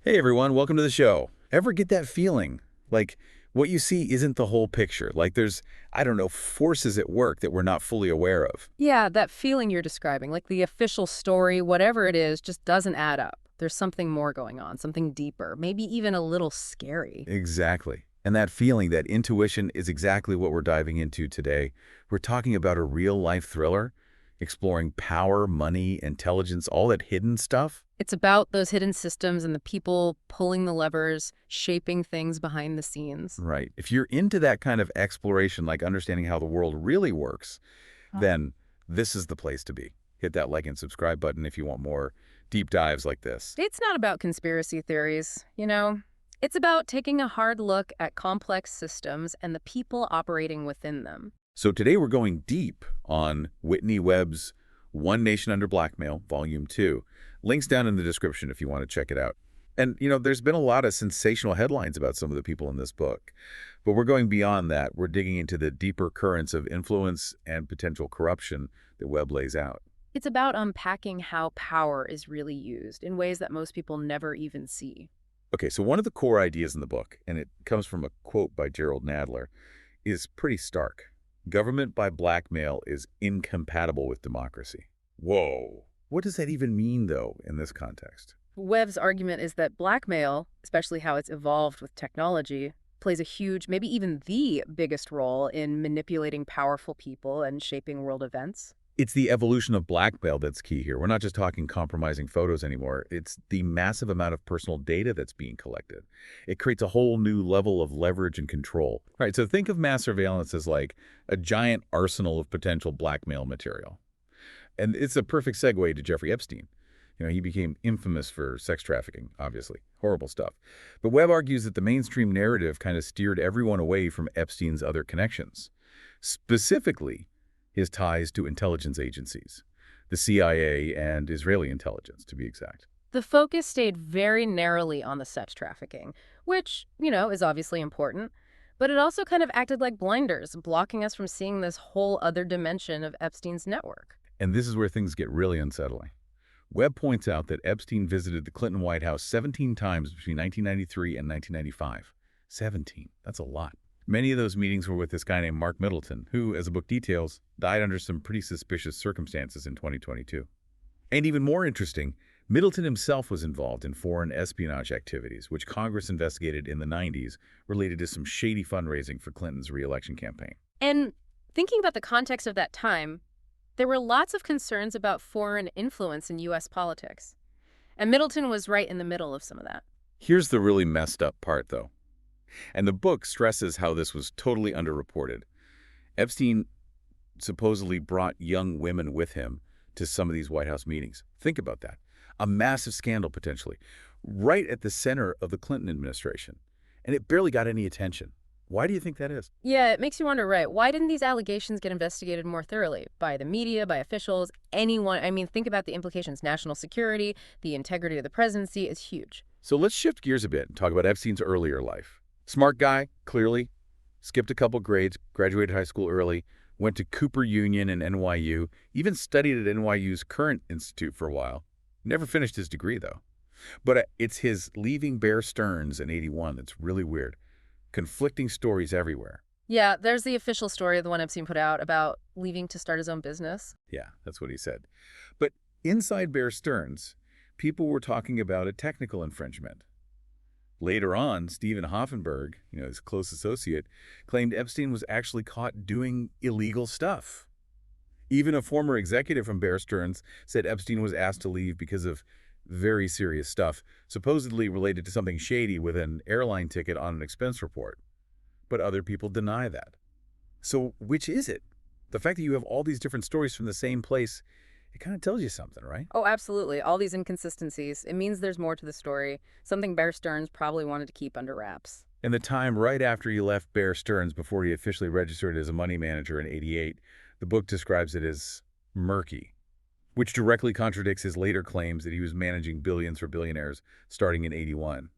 Hey everyone, welcome to the show. Ever get that feeling? Like what you see isn't the whole picture. Like there's, I don't know, forces at work that we're not fully aware of. Yeah, that feeling you're describing, like the official story, whatever it is, just doesn't add up. There's something more going on, something deeper, maybe even a little scary. Exactly. And that feeling, that intuition is exactly what we're diving into today. We're talking about a real-life thriller, exploring power, money, intelligence, all that hidden stuff. It's about those hidden systems and the people pulling the levers, shaping things behind the scenes. Right. If you're into that kind of exploration, like understanding how the world really works, then this is the place to be. Hit that like and subscribe button if you want more deep dives like this. It's not about conspiracy theories, you know? It's about taking a hard look at complex systems and the people operating within them. So today we're going deep on Whitney Webb's Nation Under Blackmail, Volume 2. Links down in the description if you want to check it out. And, there's been a lot of sensational headlines about some of the people in this book. But we're going beyond that. We're digging into the deeper currents of influence and potential corruption that Webb lays out. It's about unpacking how power is really used in ways that most people never even see. Okay, so one of the core ideas in the book, and it comes from a quote by Gerald Nadler, is pretty stark. Government by blackmail is incompatible with democracy. Whoa. What does that even mean, though, in this context? Webb's argument is that blackmail, especially how it's evolved with technology, plays a huge, maybe even the biggest role in manipulating powerful people and shaping world events. It's the evolution of blackmail that's key here. We're not just talking compromising photos anymore. It's the massive amount of personal data that's being collected. It creates a whole new level of leverage and control. All right, so think of mass surveillance as like a giant arsenal of potential blackmail material. And it's a perfect segue to Jeffrey Epstein. He became infamous for sex trafficking, obviously. Horrible stuff. But Webb argues that the mainstream narrative kind of steered everyone away from Epstein's other connections. Specifically, his ties to intelligence agencies, the CIA and Israeli intelligence, to be exact. The focus stayed very narrowly on the sex trafficking, which, is obviously important, but it also kind of acted like blinders, blocking us from seeing this whole other dimension of Epstein's network. And this is where things get really unsettling. Webb points out that Epstein visited the Clinton White House 17 times between 1993 and 1995. 17. That's a lot. Many of those meetings were with this guy named Mark Middleton, who, as the book details, died under some pretty suspicious circumstances in 2022. And even more interesting, Middleton himself was involved in foreign espionage activities, which Congress investigated in the 90s related to some shady fundraising for Clinton's re-election campaign. And thinking about the context of that time, there were lots of concerns about foreign influence in U.S. politics. And Middleton was right in the middle of some of that. Here's the really messed up part, though. And the book stresses how this was totally underreported. Epstein supposedly brought young women with him to some of these White House meetings. Think about that. A massive scandal, potentially, right at the center of the Clinton administration. And it barely got any attention. Why do you think that is? Yeah, it makes you wonder, right? Why didn't these allegations get investigated more thoroughly? By the media, by officials, anyone? I mean, think about the implications. National security, the integrity of the presidency is huge. So let's shift gears a bit and talk about Epstein's earlier life. Smart guy, clearly. Skipped a couple grades, graduated high school early, went to Cooper Union and NYU, even studied at NYU's Current Institute for a while. Never finished his degree, though. But it's his leaving Bear Stearns in '81 that's really weird. Conflicting stories everywhere. Yeah, there's the official story, the one Epstein put out, about leaving to start his own business. Yeah, that's what he said. But inside Bear Stearns, people were talking about a technical infringement. Later on, Stephen Hoffenberg, his close associate, claimed Epstein was actually caught doing illegal stuff. Even a former executive from Bear Stearns said Epstein was asked to leave because of very serious stuff, supposedly related to something shady with an airline ticket on an expense report. But other people deny that. So which is it? The fact that you have all these different stories from the same place, it kind of tells you something, right? Oh, absolutely. All these inconsistencies. It means there's more to the story, something Bear Stearns probably wanted to keep under wraps. And the time right after he left Bear Stearns before he officially registered as a money manager in '88, the book describes it as murky, which directly contradicts his later claims that he was managing billions for billionaires starting in '81.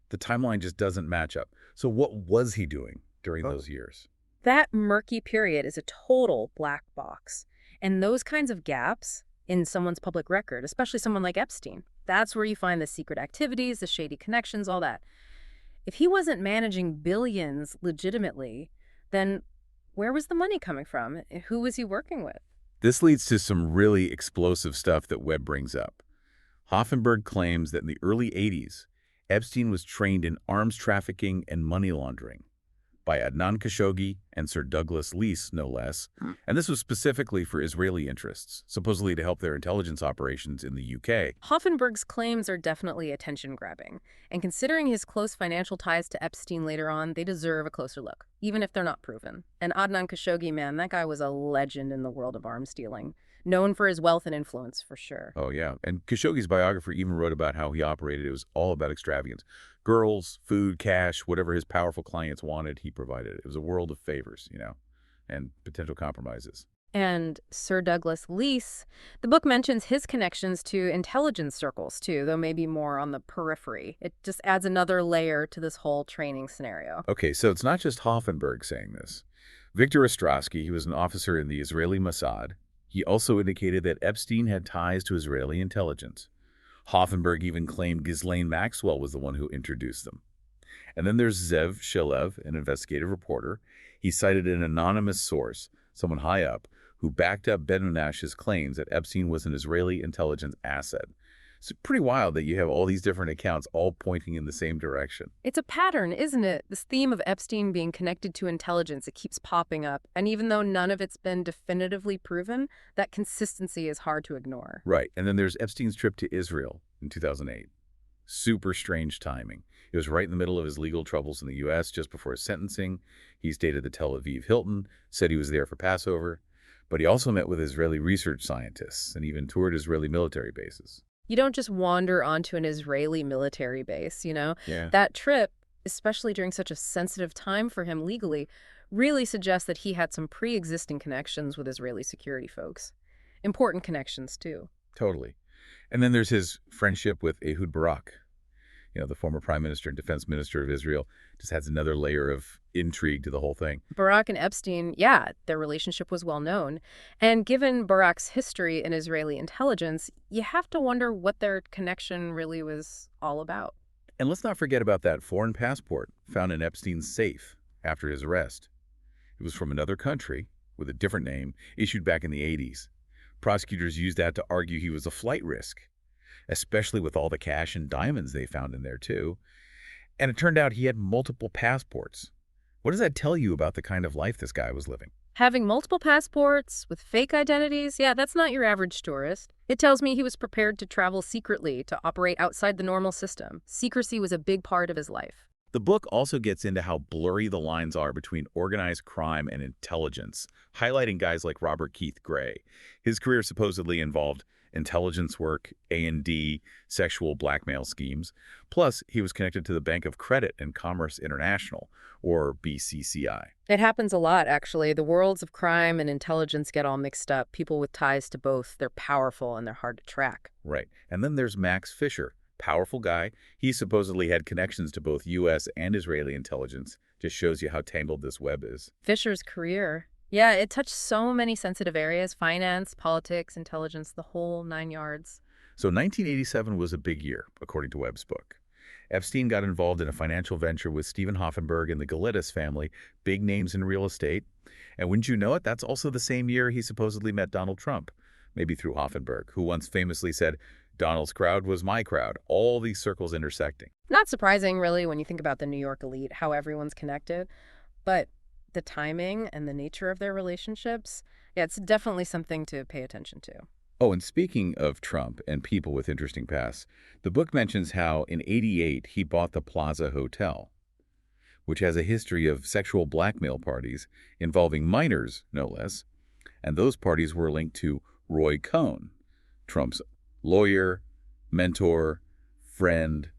The timeline just doesn't match up. So what was he doing during those years? That murky period is a total black box. And those kinds of gaps in someone's public record, especially someone like Epstein, That's where you find the secret activities, the shady connections, all that. If he wasn't managing billions legitimately, then where was the money coming from? Who was he working with? This leads to some really explosive stuff that Webb brings up. Hoffenberg claims that in the early 80s, Epstein was trained in arms trafficking and money laundering by Adnan Khashoggi and Sir Douglas Leese, no less. And this was specifically for Israeli interests, supposedly to help their intelligence operations in the UK. Hoffenberg's claims are definitely attention-grabbing, and considering his close financial ties to Epstein later on, they deserve a closer look, even if they're not proven. And Adnan Khashoggi, man, that guy was a legend in the world of arms dealing, known for his wealth and influence, for sure. Oh, yeah. And Khashoggi's biographer even wrote about how he operated. It was all about extravagance. Girls, food, cash, whatever his powerful clients wanted, he provided. It was a world of favors, and potential compromises. And Sir Douglas Leese, the book mentions his connections to intelligence circles, too, though maybe more on the periphery. It just adds another layer to this whole training scenario. Okay, so it's not just Hoffenberg saying this. Viktor Ostrowski, he was an officer in the Israeli Mossad. He also indicated that Epstein had ties to Israeli intelligence. Hoffenberg even claimed Ghislaine Maxwell was the one who introduced them. And then there's Zev Shalev, an investigative reporter. He cited an anonymous source, someone high up, who backed up Ben-Menash's claims that Epstein was an Israeli intelligence asset. It's pretty wild that you have all these different accounts all pointing in the same direction. It's a pattern, isn't it? This theme of Epstein being connected to intelligence, it keeps popping up. And even though none of it's been definitively proven, that consistency is hard to ignore. Right. And then there's Epstein's trip to Israel in 2008. Super strange timing. It was right in the middle of his legal troubles in the U.S. just before his sentencing. He stayed at the Tel Aviv Hilton, said he was there for Passover. But he also met with Israeli research scientists and even toured Israeli military bases. You don't just wander onto an Israeli military base, Yeah. That trip, especially during such a sensitive time for him legally, really suggests that he had some pre-existing connections with Israeli security folks. Important connections, too. Totally. And then there's his friendship with Ehud Barak, the former prime minister and defense minister of Israel. Just adds another layer of intrigue to the whole thing. Barak and Epstein, yeah, their relationship was well known. And given Barak's history in Israeli intelligence, you have to wonder what their connection really was all about. And let's not forget about that foreign passport found in Epstein's safe after his arrest. It was from another country with a different name, issued back in the 80s. Prosecutors used that to argue he was a flight risk, especially with all the cash and diamonds they found in there, too. And it turned out he had multiple passports. What does that tell you about the kind of life this guy was living? Having multiple passports with fake identities, yeah, that's not your average tourist. It tells me he was prepared to travel secretly, to operate outside the normal system. Secrecy was a big part of his life. The book also gets into how blurry the lines are between organized crime and intelligence, highlighting guys like Robert Keith Gray. His career supposedly involved intelligence work, A&D, sexual blackmail schemes. Plus, he was connected to the Bank of Credit and Commerce International, or BCCI. It happens a lot, actually. The worlds of crime and intelligence get all mixed up. People with ties to both, they're powerful and they're hard to track. Right. And then there's Max Fisher. Powerful guy. He supposedly had connections to both U.S. and Israeli intelligence. Just shows you how tangled this web is. Fisher's career. Yeah, it touched so many sensitive areas: finance, politics, intelligence, the whole 9 yards. So 1987 was a big year, according to Webb's book. Epstein got involved in a financial venture with Stephen Hoffenberg and the Galitis family, big names in real estate. And wouldn't you know it, that's also the same year he supposedly met Donald Trump, maybe through Hoffenberg, who once famously said, "Donald's crowd was my crowd," all these circles intersecting. Not surprising, really, when you think about the New York elite, how everyone's connected. But the timing and the nature of their relationships, yeah, it's definitely something to pay attention to. Oh, and speaking of Trump and people with interesting pasts, the book mentions how in '88 he bought the Plaza Hotel, which has a history of sexual blackmail parties involving minors, no less. And those parties were linked to Roy Cohn, Trump's lawyer, mentor, friend.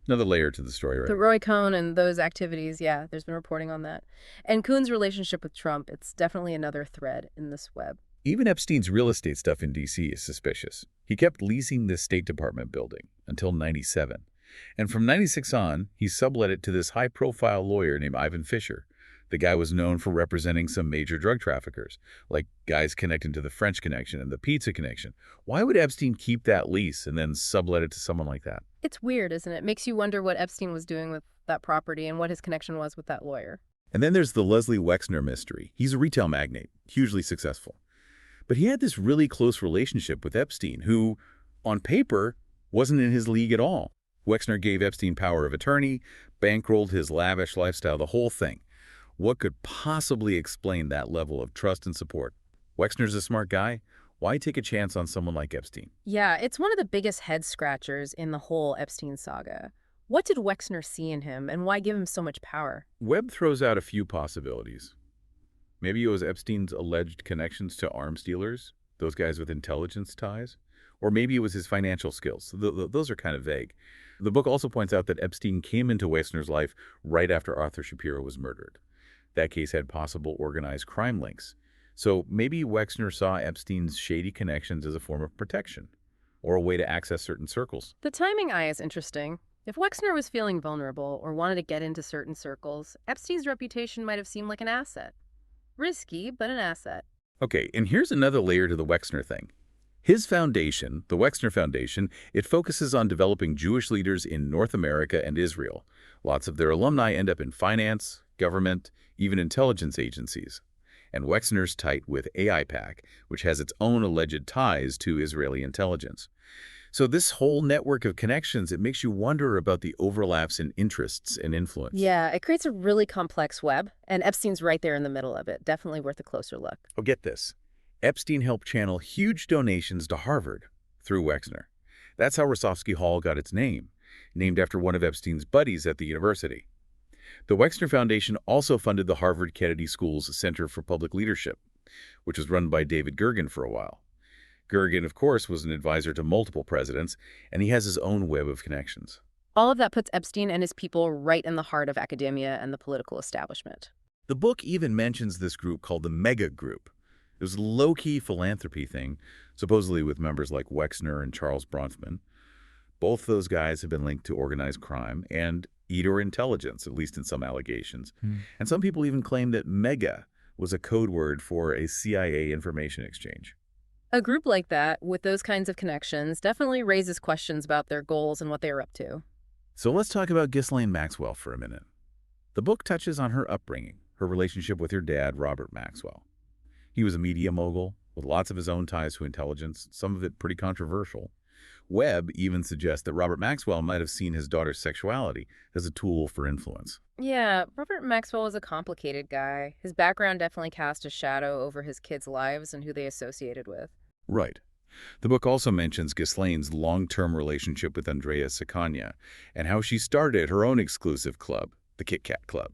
Another layer to the story, right? The Roy Cohn and those activities, yeah, there's been reporting on that. And Cohn's relationship with Trump, it's definitely another thread in this web. Even Epstein's real estate stuff in D.C. is suspicious. He kept leasing the State Department building until '97. And from '96 on, he sublet it to this high-profile lawyer named Ivan Fisher, The guy was known for representing some major drug traffickers, like guys connecting to the French Connection and the Pizza Connection. Why would Epstein keep that lease and then sublet it to someone like that? It's weird, isn't it? Makes you wonder what Epstein was doing with that property and what his connection was with that lawyer. And then there's the Leslie Wexner mystery. He's a retail magnate, hugely successful. But he had this really close relationship with Epstein, who, on paper, wasn't in his league at all. Wexner gave Epstein power of attorney, bankrolled his lavish lifestyle, the whole thing. What could possibly explain that level of trust and support? Wexner's a smart guy. Why take a chance on someone like Epstein? Yeah, it's one of the biggest head-scratchers in the whole Epstein saga. What did Wexner see in him, and why give him so much power? Webb throws out a few possibilities. Maybe it was Epstein's alleged connections to arms dealers, those guys with intelligence ties. Or maybe it was his financial skills. Those are kind of vague. The book also points out that Epstein came into Wexner's life right after Arthur Shapiro was murdered. That case had possible organized crime links. So maybe Wexner saw Epstein's shady connections as a form of protection, or a way to access certain circles. The timing eye is interesting. If Wexner was feeling vulnerable or wanted to get into certain circles, Epstein's reputation might have seemed like an asset. Risky, but an asset. Okay, and here's another layer to the Wexner thing. His foundation, the Wexner Foundation, it focuses on developing Jewish leaders in North America and Israel. Lots of their alumni end up in finance, government, even intelligence agencies. And Wexner's tight with AIPAC, which has its own alleged ties to Israeli intelligence. So this whole network of connections, it makes you wonder about the overlaps in interests and influence. Yeah, it creates a really complex web, and Epstein's right there in the middle of it. Definitely worth a closer look. Oh, get this. Epstein helped channel huge donations to Harvard through Wexner. That's how Rosofsky Hall got its name, named after one of Epstein's buddies at the university. The Wexner Foundation also funded the Harvard Kennedy School's Center for Public Leadership, which was run by David Gergen for a while. Gergen, of course, was an advisor to multiple presidents, and he has his own web of connections. All of that puts Epstein and his people right in the heart of academia and the political establishment. The book even mentions this group called the Mega Group. It was a low-key philanthropy thing, supposedly with members like Wexner and Charles Bronfman. Both those guys have been linked to organized crime and or intelligence, at least in some allegations. And some people even claim that Mega was a code word for a CIA information exchange. A group like that, with those kinds of connections, definitely raises questions about their goals and what they are up to. So let's talk about Ghislaine Maxwell for a minute. The book touches on her upbringing, her relationship with her dad, Robert Maxwell. He was a media mogul with lots of his own ties to intelligence, some of it pretty controversial. Webb even suggests that Robert Maxwell might have seen his daughter's sexuality as a tool for influence. Yeah, Robert Maxwell was a complicated guy. His background definitely cast a shadow over his kids' lives and who they associated with. Right. The book also mentions Ghislaine's long-term relationship with Andrea Sicagna and how she started her own exclusive club, the Kit Kat Club.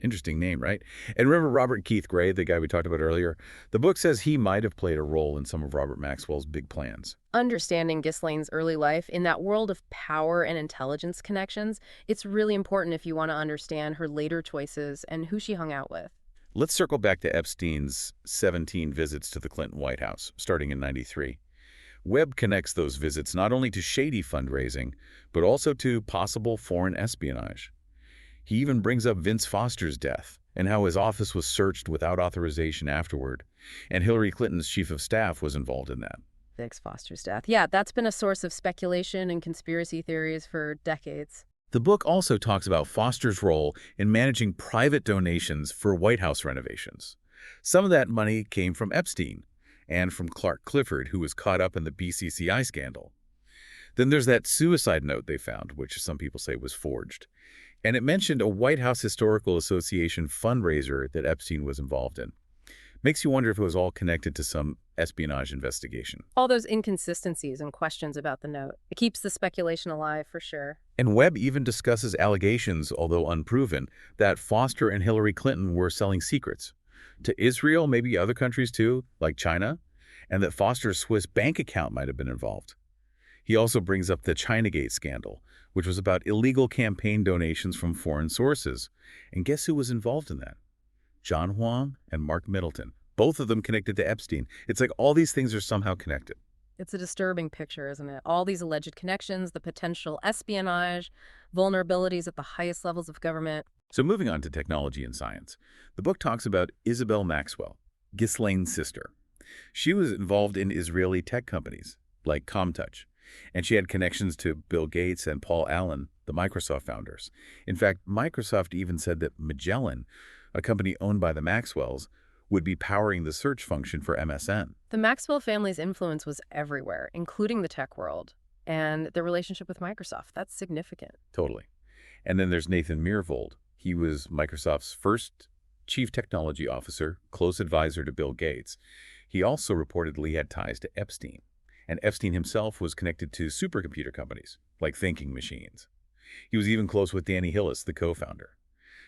Interesting name, right? And remember Robert Keith Gray, the guy we talked about earlier? The book says he might have played a role in some of Robert Maxwell's big plans. Understanding Ghislaine's early life in that world of power and intelligence connections, it's really important if you want to understand her later choices and who she hung out with. Let's circle back to Epstein's 17 visits to the Clinton White House, starting in '93. Webb connects those visits not only to shady fundraising, but also to possible foreign espionage. He even brings up Vince Foster's death and how his office was searched without authorization afterward, and Hillary Clinton's chief of staff was involved in that. Vince Foster's death. Yeah, that's been a source of speculation and conspiracy theories for decades. The book also talks about Foster's role in managing private donations for White House renovations. Some of that money came from Epstein and from Clark Clifford, who was caught up in the BCCI scandal. Then there's that suicide note they found, which some people say was forged. And it mentioned a White House Historical Association fundraiser that Epstein was involved in. Makes you wonder if it was all connected to some espionage investigation. All those inconsistencies and questions about the note. It keeps the speculation alive, for sure. And Webb even discusses allegations, although unproven, that Foster and Hillary Clinton were selling secrets to Israel, maybe other countries too, like China, and that Foster's Swiss bank account might have been involved. He also brings up the Chinagate scandal, which was about illegal campaign donations from foreign sources. And guess who was involved in that? John Huang and Mark Middleton, both of them connected to Epstein. It's like all these things are somehow connected. It's a disturbing picture, isn't it? All these alleged connections, the potential espionage, vulnerabilities at the highest levels of government. So moving on to technology and science, the book talks about Isabel Maxwell, Ghislaine's sister. She was involved in Israeli tech companies like ComTouch, and she had connections to Bill Gates and Paul Allen, the Microsoft founders. In fact, Microsoft even said that Magellan, a company owned by the Maxwells, would be powering the search function for MSN. The Maxwell family's influence was everywhere, including the tech world, and their relationship with Microsoft. That's significant. Totally. And then there's Nathan Myhrvold. He was Microsoft's first chief technology officer, close advisor to Bill Gates. He also reportedly had ties to Epstein. And Epstein himself was connected to supercomputer companies, like thinking machines. He was even close with Danny Hillis, the co-founder.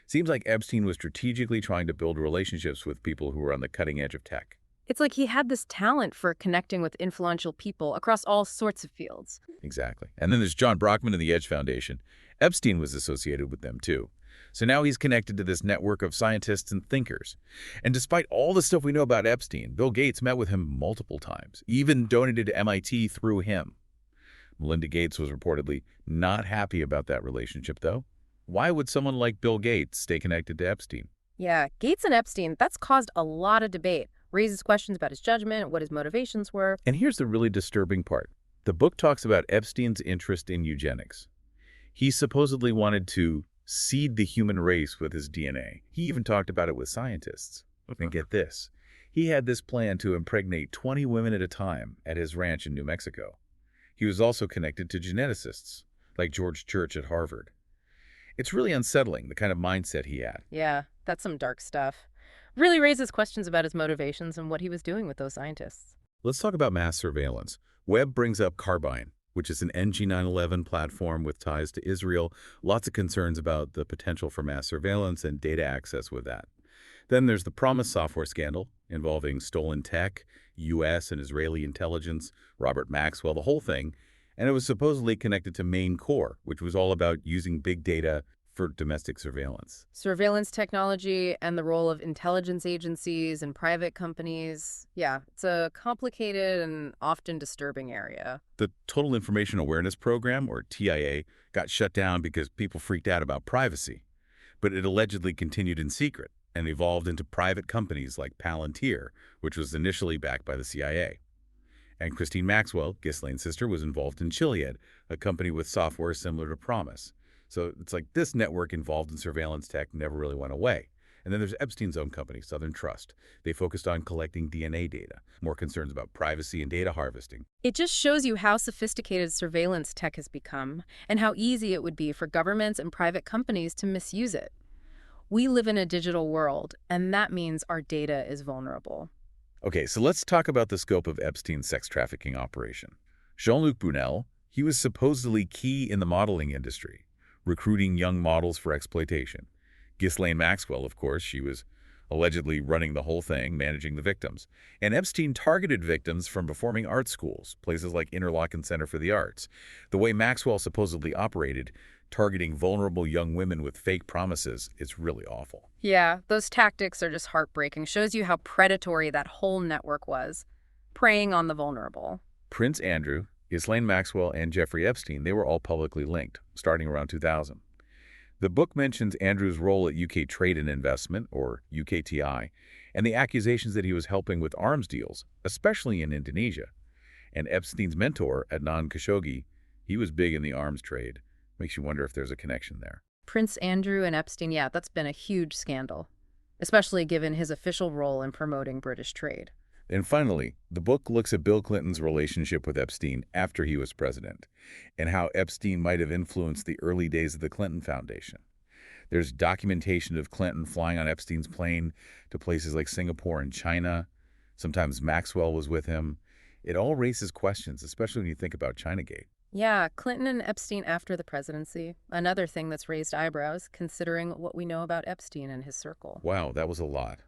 Seems like Epstein was strategically trying to build relationships with people who were on the cutting edge of tech. It's like he had this talent for connecting with influential people across all sorts of fields. Exactly. And then there's John Brockman and the Edge Foundation. Epstein was associated with them, too. So now he's connected to this network of scientists and thinkers. And despite all the stuff we know about Epstein, Bill Gates met with him multiple times, even donated to MIT through him. Melinda Gates was reportedly not happy about that relationship, though. Why would someone like Bill Gates stay connected to Epstein? Yeah, Gates and Epstein, that's caused a lot of debate. Raises questions about his judgment, what his motivations were. And here's the really disturbing part. The book talks about Epstein's interest in eugenics. He supposedly wanted to seed the human race with his DNA. He even talked about it with scientists. And get this, he had this plan to impregnate 20 women at a time at his ranch in New Mexico. He was also connected to geneticists, like George Church at Harvard. It's really unsettling, the kind of mindset he had. Yeah, that's some dark stuff. Really raises questions about his motivations and what he was doing with those scientists. Let's talk about mass surveillance. Webb brings up Carbine, which is an NG911 platform with ties to Israel. Lots of concerns about the potential for mass surveillance and data access with that. Then there's the PROMIS software scandal involving stolen tech, U.S. and Israeli intelligence, Robert Maxwell, the whole thing. And it was supposedly connected to Main Core, which was all about using big data for domestic surveillance. Surveillance technology and the role of intelligence agencies and private companies. Yeah, it's a complicated and often disturbing area. The Total Information Awareness Program, or TIA, got shut down because people freaked out about privacy. But it allegedly continued in secret and evolved into private companies like Palantir, which was initially backed by the CIA. And Ghislaine Maxwell, Ghislaine's sister, was involved in Chiliad, a company with software similar to PROMIS. So it's like this network involved in surveillance tech never really went away. And then there's Epstein's own company, Southern Trust. They focused on collecting DNA data, more concerns about privacy and data harvesting. It just shows you how sophisticated surveillance tech has become and how easy it would be for governments and private companies to misuse it. We live in a digital world, and that means our data is vulnerable. Okay, so let's talk about the scope of Epstein's sex trafficking operation. Jean-Luc Brunel, he was supposedly key in the modeling industry, recruiting young models for exploitation. Ghislaine Maxwell, of course, she was allegedly running the whole thing, managing the victims. And Epstein targeted victims from performing arts schools, places like Interlochen Center for the Arts. The way Maxwell supposedly operated, targeting vulnerable young women with fake promises, is really awful. Yeah, those tactics are just heartbreaking. Shows you how predatory that whole network was, preying on the vulnerable. Prince Andrew, Ghislaine Maxwell, and Jeffrey Epstein, they were all publicly linked, starting around 2000. The book mentions Andrew's role at UK Trade and Investment, or UKTI, and the accusations that he was helping with arms deals, especially in Indonesia. And Epstein's mentor, Adnan Khashoggi, he was big in the arms trade. Makes you wonder if there's a connection there. Prince Andrew and Epstein, yeah, that's been a huge scandal, especially given his official role in promoting British trade. And finally, the book looks at Bill Clinton's relationship with Epstein after he was president, and how Epstein might have influenced the early days of the Clinton Foundation. There's documentation of Clinton flying on Epstein's plane to places like Singapore and China. Sometimes Maxwell was with him. It all raises questions, especially when you think about Chinagate. Yeah, Clinton and Epstein after the presidency. Another thing that's raised eyebrows, considering what we know about Epstein and his circle. Wow, that was a lot.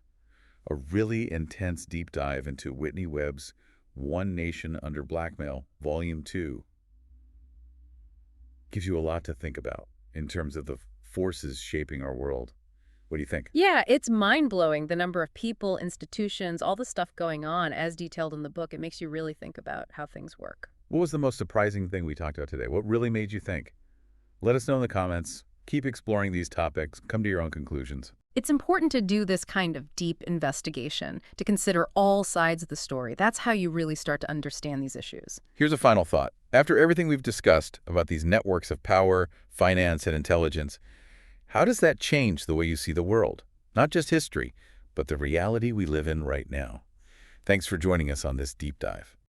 A really intense deep dive into Whitney Webb's Nation Under Blackmail, Volume 2. Gives you a lot to think about in terms of the forces shaping our world. What do you think? Yeah, it's mind-blowing, the number of people, institutions, all the stuff going on as detailed in the book. It makes you really think about how things work. What was the most surprising thing we talked about today? What really made you think? Let us know in the comments. Keep exploring these topics. Come to your own conclusions. It's important to do this kind of deep investigation, to consider all sides of the story. That's how you really start to understand these issues. Here's a final thought. After everything we've discussed about these networks of power, finance, and intelligence, how does that change the way you see the world? Not just history, but the reality we live in right now. Thanks for joining us on this deep dive.